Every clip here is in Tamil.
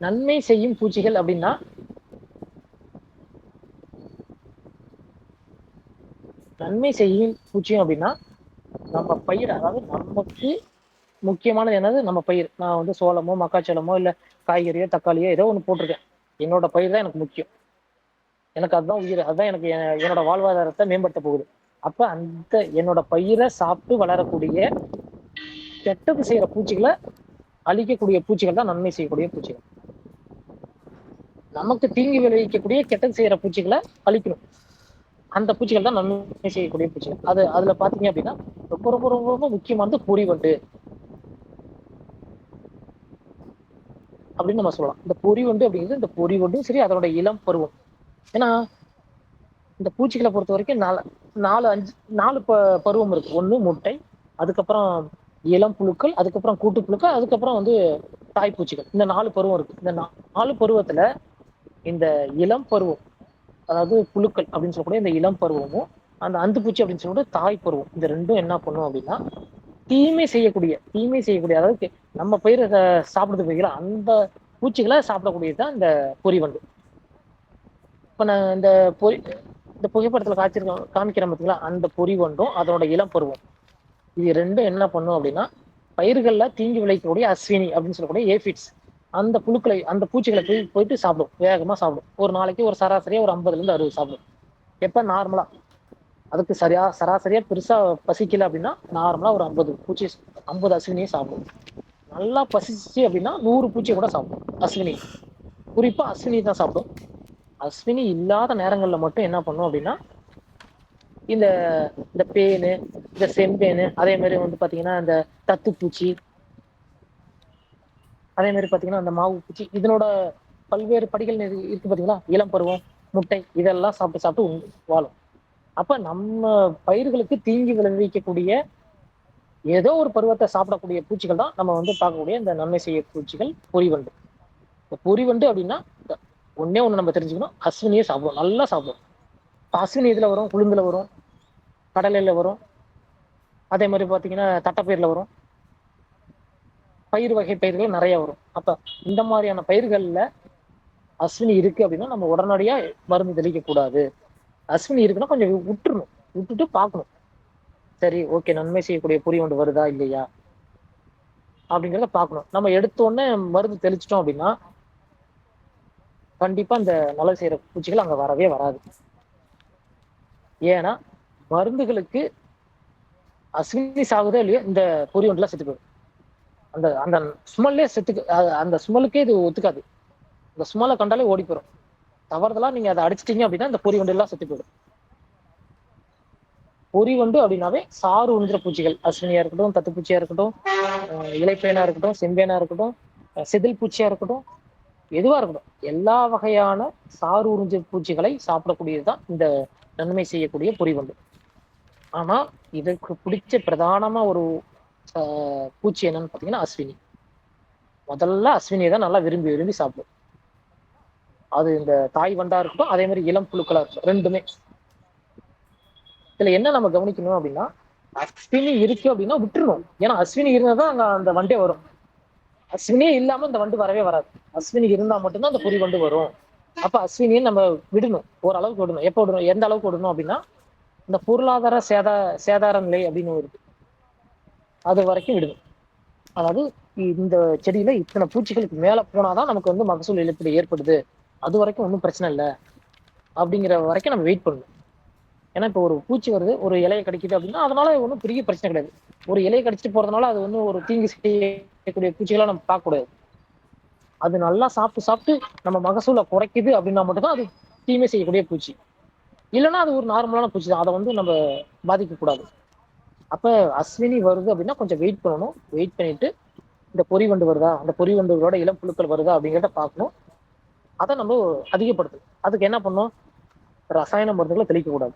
நன்மை செய்யும் பூச்சிகள் அப்படின்னா நன்மை செய்யும் பூச்சியும் அப்படின்னா நம்ம பயிர், அதாவது நமக்கு முக்கியமானது என்னது, நம்ம பயிர். நான் வந்து சோளமோ மக்காச்சோளமோ இல்ல காய்கறியோ தக்காளியோ ஏதோ ஒண்ணு போட்டிருக்கேன். என்னோட பயிர் தான் எனக்கு முக்கியம். எனக்கு அதுதான் உயிர், அதுதான் எனக்கு என்னோட வாழ்வாதாரத்தை மேம்படுத்த போகுது. அப்ப அந்த என்னோட பயிரை சாப்பிட்டு வளரக்கூடிய கெட்டது செய்யற பூச்சிகளை அழிக்கக்கூடிய பூச்சிகள் தான் நன்மை செய்யக்கூடிய பூச்சிகள். நமக்கு தீங்கு விளைவிக்கக்கூடிய கெட்டது செய்யற பூச்சிகளை அழிக்கணும். அந்த பூச்சிகள் தான் நன்மை செய்யக்கூடிய பூச்சிகள். அதுல பாத்தீங்க அப்படின்னா ரொம்ப ரொம்ப ரொம்ப ரொம்ப முக்கியமானது பொறிவண்டு அப்படின்னு நம்ம சொல்லலாம். இந்த பொறிவண்டு அப்படிங்கிறது, இந்த பொறிவண்டும் சரி அதோட இளம் பருவம். ஏன்னா இந்த பூச்சிகளை பொறுத்த வரைக்கும் நாலு பருவம் இருக்கு. ஒண்ணு முட்டை, அதுக்கப்புறம் இளம் புழுக்கள், அதுக்கப்புறம் கூட்டு புழுக்கள், அதுக்கப்புறம் வந்து தாய்ப்பூச்சிகள். இந்த 4 பருவம் இருக்கு. இந்த 4 பருவத்துல இந்த இளம் பருவம், அதாவது புழுக்கள் அப்படின்னு சொல்லக்கூடிய இந்த இளம் பருவமும், அந்த அந்து பூச்சி அப்படின்னு சொல்லக்கூடிய தாய் பருவம், இந்த ரெண்டும் என்ன பண்ணும் அப்படின்னா தீமை செய்யக்கூடிய அதாவது நம்ம பயிரை சாப்பிடுறது போய்கிற அந்த பூச்சிகளை சாப்பிடக்கூடியதுதான் இந்த பொறிவண்டு. இப்ப நான் இந்த புகைப்படத்துல காமிக்கிற பார்த்தீங்களா, அந்த பொறிவண்டும் அதோட இளம் பருவம், இது ரெண்டும் என்ன பண்ணும் அப்படின்னா பயிர்கள்ல தீங்கு விளைக்கக்கூடிய அஸ்வினி அப்படின்னு சொல்லக்கூடிய ஏபிட்ஸ், அந்த பூச்சிகளை போயிட்டு சாப்பிடும், வேகமா சாப்பிடும். ஒரு நாளைக்கு ஒரு சராசரியா ஒரு 50ல இருந்து 60 சாப்பிடும். எப்ப நார்மலா, அதுக்கு சராசரியா பெருசா பசிக்கல அப்படின்னா நார்மலா ஒரு 50 அஸ்வினியை சாப்பிடும். நல்லா பசிச்சு அப்படின்னா 100 பூச்சியை கூட சாப்பிடும் அஸ்வினி. குறிப்பா அஸ்வினி தான் சாப்பிடும். அஸ்வினி இல்லாத நேரங்கள்ல மட்டும் என்ன பண்ணும் அப்படின்னா இந்த இந்த பேனு, இந்த செம்பேனு, அதே மாதிரி வந்து பாத்தீங்கன்னா இந்த தத்துப்பூச்சி, அதே மாதிரி பாத்தீங்கன்னா அந்த மாவு பூச்சி, இதனோட பல்வேறு படிகள் இருக்கு பாத்தீங்களா, இளம் பருவம், முட்டை, இதெல்லாம் சாப்பிட்டு சாப்பிட்டு வாழும். அப்ப நம்ம பயிர்களுக்கு தீங்கி விளைவிக்கக்கூடிய ஏதோ ஒரு பருவத்தை சாப்பிடக்கூடிய பூச்சிகள் தான் நம்ம வந்து பார்க்கக்கூடிய இந்த நன்மை செய்ய பூச்சிகள் பொறிவண்டு. இந்த பொறிவண்டு அப்படின்னா ஒன்னே ஒண்ணு நம்ம தெரிஞ்சுக்கணும், அஸ்வினியை சாப்பிடும், நல்லா சாப்பிடும். அஸ்வினி இதுல வரும், உளுந்துல வரும், கடலையில வரும், அதே மாதிரி பாத்தீங்கன்னா தட்டைப்பயிர்ல வரும், பயிர் வகை பயிர்கள் நிறைய வரும். அப்ப இந்த மாதிரியான பயிர்கள்ல அஸ்வினி இருக்கு அப்படின்னா நம்ம உடனடியா மருந்து தெளிக்க கூடாது. அஸ்வினி இருக்குன்னா கொஞ்சம் விட்டுட்டு பார்க்கணும். சரி, ஓகே, நன்மை செய்யக்கூடிய பொறிவண்டு வருதா இல்லையா அப்படிங்கிறத பார்க்கணும். நம்ம எடுத்த உடனே மருந்து தெளிச்சிட்டோம் அப்படின்னா கண்டிப்பா இந்த நல்லது செய்யற பூச்சிகள் அங்க வரவே வராது. ஏன்னா மருந்துகளுக்கு அஸ்வினி சாகுதோ இல்லையோ இந்த பொறிவண்டுலாம் செத்து போயிடும். அந்த அந்த ஸ்மெல்லே அந்த ஸ்மெல்லுக்கே இது ஒத்துக்காது. அந்த ஸ்மெல்லை கண்டாலே ஓடி போயிடும். தவறுதலா நீங்க அதை அடிச்சிட்டீங்க அப்படின்னா இந்த பொறிவண்டு எல்லாம் செத்து போயிடும். பொறிவண்டு அப்படின்னாவே சாறு உறிஞ்சுற பூச்சிகள், அஸ்வினியா இருக்கட்டும், தத்துப்பூச்சியா இருக்கட்டும், இலைப்பேனா இருக்கட்டும், செம்பேனா இருக்கட்டும், செதில் பூச்சியா இருக்கட்டும், எதுவா இருக்கட்டும், எல்லா வகையான சாறு உறிஞ்ச பூச்சிகளை சாப்பிடக்கூடியதுதான் இந்த நன்மை செய்யக்கூடிய பொறிவண்டு. ஆனா இதுக்கு பிடிச்ச பிரதானமா ஒரு பூச்சி என்னன்னு பாத்தீங்கன்னா அஸ்வினி. முதல்ல அஸ்வினியை தான் நல்லா விரும்பி விரும்பி சாப்பிடும். அது இந்த தாய் வண்டா இருக்கட்டும், அதே மாதிரி இளம் புழுக்களா இருக்கட்டும், ரெண்டுமே. இதுல என்ன நம்ம கவனிக்கணும் அப்படின்னா, அஸ்வினி இருக்கு அப்படின்னா விட்டுருணும். ஏன்னா அஸ்வினி இருந்தாதான் அங்க அந்த வண்டே வரும். அஸ்வினியே இல்லாம இந்த வண்டு வரவே வராது. அஸ்வினி இருந்தா மட்டும்தான் அந்த பொறி வண்டு வரும். அப்ப அஸ்வினியை நம்ம விடணும், ஓரளவுக்கு விடணும். எப்ப விடணும், எந்த அளவுக்கு விடணும் அப்படின்னா இந்த பொருளாதார சேதார நிலை அப்படின்னு இருக்கு, அது வரைக்கும் விடணும். அதாவது இந்த செடியில இத்தனை பூச்சிகளுக்கு மேல போனாதான் நமக்கு வந்து மகசூல் இழப்பீடு ஏற்படுது, அது வரைக்கும் ஒன்றும் பிரச்சனை இல்லை அப்படிங்கிற வரைக்கும் நம்ம வெயிட் பண்ணணும். ஏன்னா இப்போ ஒரு பூச்சி வருது, ஒரு இலையை கடிக்குது அப்படின்னா அதனால ஒன்றும் பெரிய பிரச்சனை கிடையாது. ஒரு இலையை கடிச்சிட்டு போறதுனால அது ஒன்றும் ஒரு தீங்கு செய்யக்கூடிய பூச்சிகளை நம்ம பார்க்கக்கூடாது. அது நல்லா சாப்பிட்டு சாப்பிட்டு நம்ம மகசூலை குறைக்குது அப்படின்னா மட்டும்தான் அது தீமை செய்யக்கூடிய பூச்சி. இல்லைன்னா அது ஒரு நார்மலான பூச்சி தான், அதை வந்து நம்ம பாதிக்க கூடாது. அப்ப அஸ்வினி வருது அப்படின்னா கொஞ்சம் வெயிட் பண்ணணும். வெயிட் பண்ணிட்டு இந்த பொறி வண்டு வருதா, அந்த பொறி வண்டுகளோட இளம் புழுக்கள் வருதா அப்படிங்கிறத பார்க்கணும். அதை நம்ம அதிகப்படுத்தணும். அதுக்கு என்ன பண்ணணும், ரசாயன மருந்துகளை தெளிக்க கூடாது.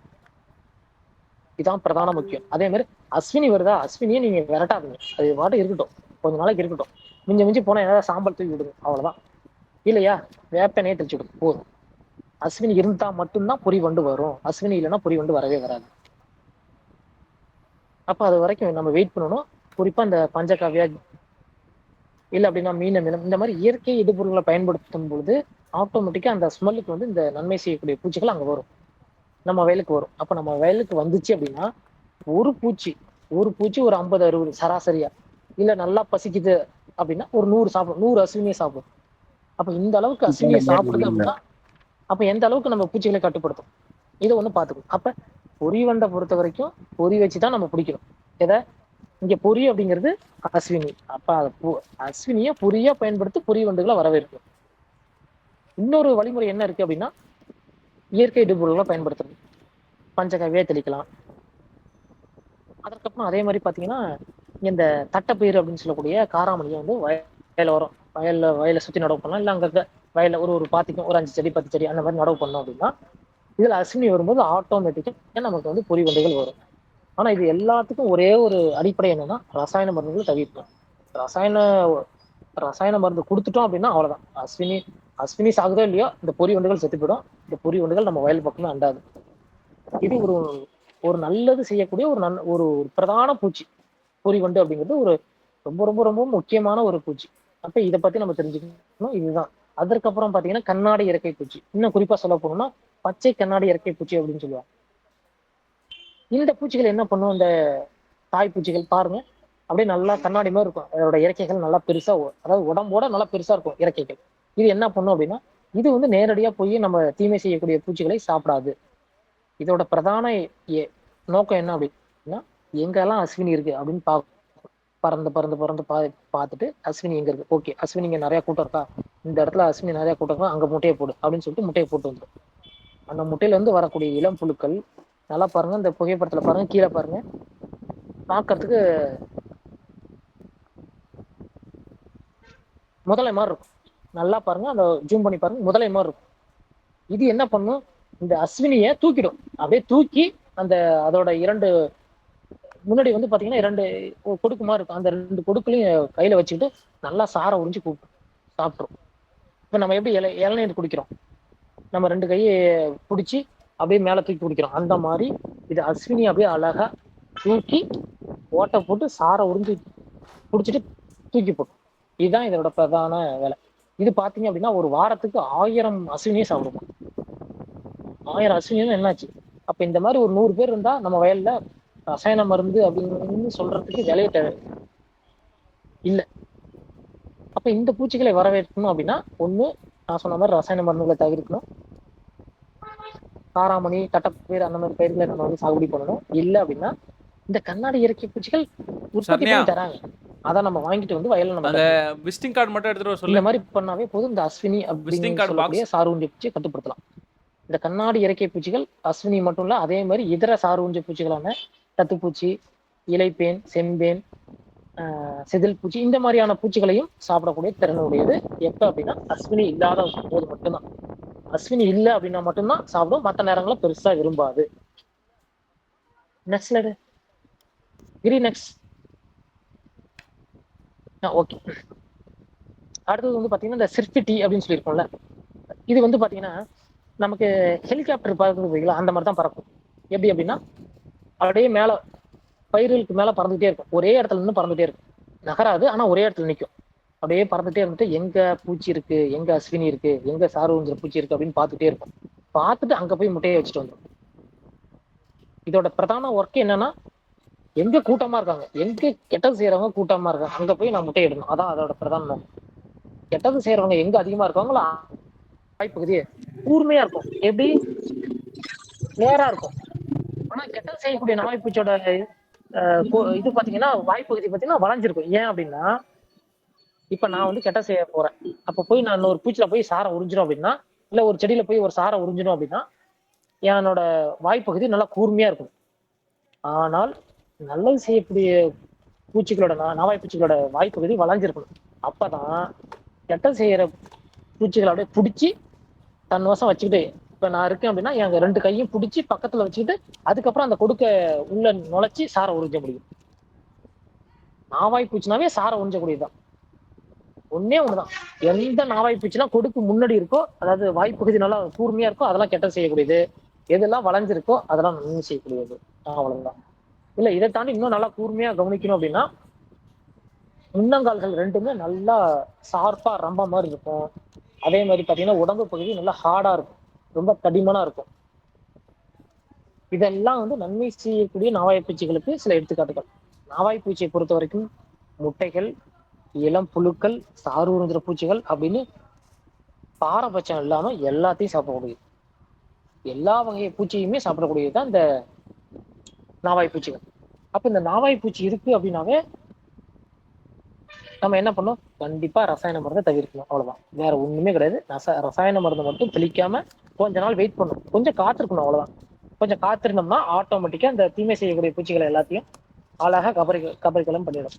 இதான் பிரதான முக்கியம். அதே மாதிரி அஸ்வினி வருதா, அஸ்வினியை நீங்க விரட்டாதீங்க, அது பாட்டு இருக்கட்டும், கொஞ்ச நாளைக்கு இருக்கட்டும். மிஞ்சி போனா ஏதாவது சாம்பல் தூக்கி விடுங்க, அவ்வளவுதான். இல்லையா, வேப்பனையே தெளிச்சு விடுங்க, போதும். அஸ்வினி இருந்தா மட்டும்தான் பொறி வண்டு வரும், அஸ்வினி இல்லைன்னா பொறி வண்டு வரவே வராது. அப்ப அது வரைக்கும் நம்ம வெயிட் பண்ணணும். குறிப்பா இந்த பஞ்சகாவியா, இல்ல அப்படின்னா மீன மீனம் இந்த மாதிரி இயற்கை இடுபொருள்களை பயன்படுத்தும் பொழுது ஆட்டோமேட்டிக்கா அந்த ஸ்மெல்லுக்கு வந்து இந்த நன்மை செய்யக்கூடிய பூச்சிகள் அங்க வரும், நம்ம வயலுக்கு வரும். அப்ப நம்ம வயலுக்கு வந்துச்சு அப்படின்னா ஒரு பூச்சி ஒரு பூச்சி ஒரு 50 60 சராசரியா, இல்ல நல்லா பசிக்குது அப்படின்னா ஒரு 100 சாப்பிடும், 100 அஸ்வினியை சாப்பிடும். அப்ப இந்த அளவுக்கு அஸ்வினியை சாப்பிடுது அப்படின்னா அப்ப எந்த அளவுக்கு நம்ம பூச்சிகளை கட்டுப்படுத்தும், இதை ஒண்ணு பாத்துக்கணும். அப்ப பொறி வண்டை பொறுத்த வரைக்கும் பொறி வச்சுதான் நம்ம பிடிக்கணும். எதை இங்க பொறி அப்படிங்கிறது அஸ்வினி. அப்ப அஸ்வினிய பொறியா பயன்படுத்தி பொறி வண்டுகளை வரவேற்கும். இன்னொரு வழிமுறை என்ன இருக்கு அப்படின்னா இயற்கை இடுபொருள்களை பயன்படுத்துறது, பஞ்சகவ்வியை தெளிக்கலாம். அதற்கப்புறம் அதே மாதிரி பாத்தீங்கன்னா இந்த தட்டைப்பயிறு அப்படின்னு சொல்லக்கூடிய காராமணியை வந்து வயல வரும், வயலை சுத்தி நடவு பண்ணலாம். இல்ல அங்க வயல்ல ஒரு ஒரு பாத்திக்கும் ஒரு 5 செடி 10 செடி அந்த மாதிரி நடவு பண்ணோம் அப்படின்னா இதுல அஸ்வினி வரும்போது ஆட்டோமேட்டிக்கா நமக்கு வந்து பொறி வண்டுகள் வரும். ஆனா இது எல்லாத்துக்கும் ஒரே ஒரு அடிப்படை என்னன்னா ரசாயன மருந்துகளை தவிர்க்கணும். ரசாயன ரசாயன மருந்து கொடுத்துட்டோம் அப்படின்னா அவ்வளவுதான். அஸ்வினி சாகுதோ இல்லையோ இந்த பொறி வண்டுகள் செத்து போயிடும். இந்த பொறி வண்டுகள் நம்ம வயல் பக்கமே அண்டாது. இது ஒரு ஒரு நல்லது செய்யக்கூடிய ஒரு பிரதான பூச்சி பொறி வண்டு அப்படிங்கிறது. ஒரு ரொம்ப ரொம்ப ரொம்ப முக்கியமான ஒரு பூச்சி. அப்ப இதை பத்தி நம்ம தெரிஞ்சுக்கணும். இதுதான். அதற்கப்புறம் பாத்தீங்கன்னா கண்ணாடி இறக்கை பூச்சி, இன்னும் குறிப்பா சொல்ல போனோம்னா பச்சை கண்ணாடி இறக்கை பூச்சி அப்படின்னு சொல்லுவாங்க. இந்த பூச்சிகள் என்ன பண்ணும், இந்த தாய் பூச்சிகள் பாருங்க அப்படியே நல்லா கண்ணாடி மாதிரி இருக்கும், அதோட இறக்கைகள் நல்லா பெருசா, அதாவது உடம்போட நல்லா பெருசா இருக்கும் இறக்கைகள். இது என்ன பண்ணும் அப்படின்னா இது வந்து நேரடியா போய் நம்ம தீமை செய்யக்கூடிய பூச்சிகளை சாப்பிடாது. இதோட பிரதான நோக்கம் என்ன அப்படின்னா எங்கெல்லாம் அஸ்வினி இருக்கு அப்படின்னு பறந்து பறந்து பறந்து பார்த்துட்டு அஸ்வினி எங்க இருக்கு, ஓகே அஸ்வினி இங்க நிறைய கூட்டம் இருக்கா, இந்த இடத்துல அஸ்வினி நிறைய கூட்டம் இருக்கா, அங்க முட்டையை போடு அப்படின்னு சொல்லிட்டு முட்டையை போட்டு வந்துடும். அந்த முட்டையில இருந்து வரக்கூடிய இளம் புழுக்கள் நல்லா பாருங்க, இந்த புகைப்படத்துல பாருங்க, கீழே பாருங்க, பார்க்கறதுக்கு முதலை மாதிரி இருக்கும். நல்லா பாருங்க, அந்த ஜூம் பண்ணி பாருங்க, முதலை மாதிரி இருக்கும். இது என்ன பண்ணும், இந்த அஸ்வினியை தூக்கிடும். அப்படியே தூக்கி அந்த அதோட முன்னாடி வந்து பாத்தீங்கன்னா 2 கொடுக்கு மாதிரி இருக்கும், அந்த 2 கொடுக்குலையும் கையில வச்சுக்கிட்டு நல்லா சாரை உறிஞ்சு கூப்பிட்டு சாப்பிட்ரும். இப்ப நம்ம எப்படி இளநீர் குடிக்கிறோம், நம்ம 2 கையை பிடிச்சி அப்படியே மேல தூக்கி குடிக்கிறோம், அந்த மாதிரி இது அஸ்வினி அப்படியே அழகா தூக்கி ஓட்டை போட்டு சாரை உறிஞ்சு குடிச்சிட்டு தூக்கி போடும். இதுதான் இதோட பிரதான வேலை. இது பாத்தீங்க அப்படின்னா ஒரு வாரத்துக்கு 1000 அஸ்வினியை சாப்பிடுமா. 1000 அஸ்வினியும் என்னாச்சு, அப்ப இந்த மாதிரி ஒரு 100 பேர் இருந்தா நம்ம வயல்ல ரசாயன மருந்து அப்படின்னு சொல்றதுக்கு வேலையை தேவை இல்ல. அப்ப இந்த பூச்சிகளை வரவேற்கணும் அப்படின்னா ஒண்ணு நான் சொன்ன மாதிரி ரசாயன மருந்துகளை தவிர்க்கணும், காராமணி தட்டைப்பயிர் அந்த மாதிரி பயிர்களை நம்ம வந்து சாகுபடி பண்ணணும். இல்ல அப்படின்னா இந்த கண்ணாடி இறக்கிய பூச்சிகள் உற்பத்தி பண்ணி தராங்க, அதை நம்ம வாங்கிட்டு வந்து வயல்ல நம்ம விசிட்டிங் கார்டு மட்டும் எடுத்துட்டு வர சொல்லு. இந்த மாதிரி பண்ணாவே போதும், இந்த அஸ்வினி அப்படின்னு சொல்லக்கூடிய சாரூஞ்ச பூச்சியை கட்டுப்படுத்தலாம். இந்த கண்ணாடி இறக்கிய பூச்சிகள் அஸ்வினி மட்டும் இல்ல, அதே மாதிரி இதர சாரூஞ்ச பூச்சிகளான தத்துப்பூச்சி, இலைப்பேன், செம்பேன், செதில் பூச்சி இந்த மாதிரியான பூச்சிகளையும் சாப்பிடக்கூடிய திறன் உடையது. எப்ப அப்படின்னா அஸ்வினி இல்லாத போது மட்டும்தான். அஸ்வினி இல்லை அப்படின்னா மட்டும்தான் சாப்பிடும், மற்ற நேரங்கள பெருசா விரும்பாது. Next slide, green next. Okay, அடுத்தது வந்து பாத்தீங்கன்னா இந்த சிர்பிட்டி அப்படின்னு சொல்லியிருக்கோம்ல, இது வந்து பாத்தீங்கன்னா நமக்கு ஹெலிகாப்டர் பறக்குது அந்த மாதிரி தான் பறக்கும். எப்படி அப்படின்னா அப்படியே மேல பயிர்களுக்கு மேல பறந்துகிட்டே இருக்கும், ஒரே இடத்துல இருந்து பறந்துட்டே இருக்கும், நகராது, ஆனா ஒரே இடத்துல நிற்கும். அப்படியே பறந்துட்டே இருந்துட்டு எங்க பூச்சி இருக்கு, எங்க அஸ்வினி இருக்கு, எங்க சாரூஞ்ச பூச்சி இருக்கு அப்படின்னு பார்த்துட்டே இருக்கும். பார்த்துட்டு அங்க போய் முட்டையை வச்சுட்டு வந்துடும். இதோட பிரதான ஒர்க் என்னன்னா எங்க கூட்டமா இருக்காங்க, எங்க கெட்டது செய்யறவங்க கூட்டமா இருக்காங்க, அங்க போய் நான் முட்டை இடணும். அதான் அதோட பிரதான நோக்கம். கெட்டது செய்யறவங்க எங்க அதிகமா இருக்காங்களோ வாய்ப்பகுதியே கூர்மையா இருக்கும், எப்படி நேரா இருக்கும். ஆனா கெட்டது செய்யக்கூடிய நாய்ப்பூச்சியோட இது பாத்தீங்கன்னா வாய்ப்பகுதி பாத்தீங்கன்னா வளைஞ்சிருக்கும். ஏன் அப்படின்னா இப்ப நான் வந்து கெட்ட செய்ய போறேன், அப்ப போய் நான் ஒரு பூச்சில போய் சாரை உறிஞ்சிடும் அப்படின்னா, இல்ல ஒரு செடியில போய் ஒரு சாரை உறிஞ்சிடும் அப்படின்னா என்னோட வாய்ப்பகுதி நல்லா கூர்மையா இருக்கும். ஆனால் நல்லது செய்யக்கூடிய பூச்சிகளோட நாவாய் பூச்சிகளோட வாய்ப்பகுதி வளைஞ்சிருக்கணும். அப்பதான் கெட்ட செய்யற பூச்சிகளை அப்படியே பிடிச்சி தன் வசம் வச்சுக்கிட்டு, இப்ப நான் இருக்கேன் அப்படின்னா எங்க 2 கையும் பிடிச்சி பக்கத்துல வச்சுக்கிட்டு அதுக்கப்புறம் அந்த கொடுக்க உள்ள நுழைச்சி சாரை உறிஞ்ச முடியும். நாவாய் பூச்சினாவே சாரை உறிஞ்சக்கூடியதுதான், ஒன்னே ஒண்ணுதான். எந்த நாவாய் பூச்சினா கொடுக்கு முன்னாடி இருக்கோ, அதாவது வாய்ப்பகுதி நல்லா கூர்மையா இருக்கோ அதெல்லாம் கெட்ட செய்யக்கூடியது, எதெல்லாம் வளைஞ்சிருக்கோ அதெல்லாம் நன்மை செய்யக்கூடியது. அவ்வளவுதான். இல்ல இதை தாண்டி இன்னும் நல்லா கூர்மையா கவனிக்கணும் அப்படின்னா முன்னங்கால்கள் ரெண்டுமே நல்லா ஷார்ப்பா ரம்ப மாதிரி இருக்கும். அதே மாதிரி பாத்தீங்கன்னா உடம்பு பகுதி நல்லா ஹார்டா இருக்கும், ரொம்ப தடிமனா இருக்கும். இதெல்லாம் வந்து நன்மை செய்யக்கூடிய நாவாய் பூச்சிகளுக்கு சில எடுத்துக்காட்டுகள். நாவாய் பூச்சியை பொறுத்த வரைக்கும் முட்டைகள், இளம் புழுக்கள், சாறு உறிஞ்சுற பூச்சிகள் அப்படின்னு பாரபட்சம் இல்லாம எல்லாத்தையும் சாப்பிடக்கூடியது. எல்லா வகை பூச்சியுமே சாப்பிடக்கூடியது தான் இந்த நாவாய் பூச்சிகள். அப்ப இந்த நாவாய் பூச்சி இருக்கு அப்படின்னாவே நம்ம என்ன பண்ணணும்? கண்டிப்பா ரசாயன மருந்தை தவிர்க்கணும். அவ்வளவுதான். வேற ஒண்ணுமே கிடையாது. ரசாயன மருந்தை மட்டும் தெளிக்காம கொஞ்ச நாள் வெயிட் பண்ணணும். கொஞ்சம் காத்திருக்கணும், அவ்வளவுதான். கொஞ்சம் காத்திருந்தோம்னா ஆட்டோமேட்டிக்கா இந்த தீமை செய்யக்கூடிய பூச்சிகளை எல்லாத்தையும் அழகா கபரிக்கலம் பண்ணிடும்.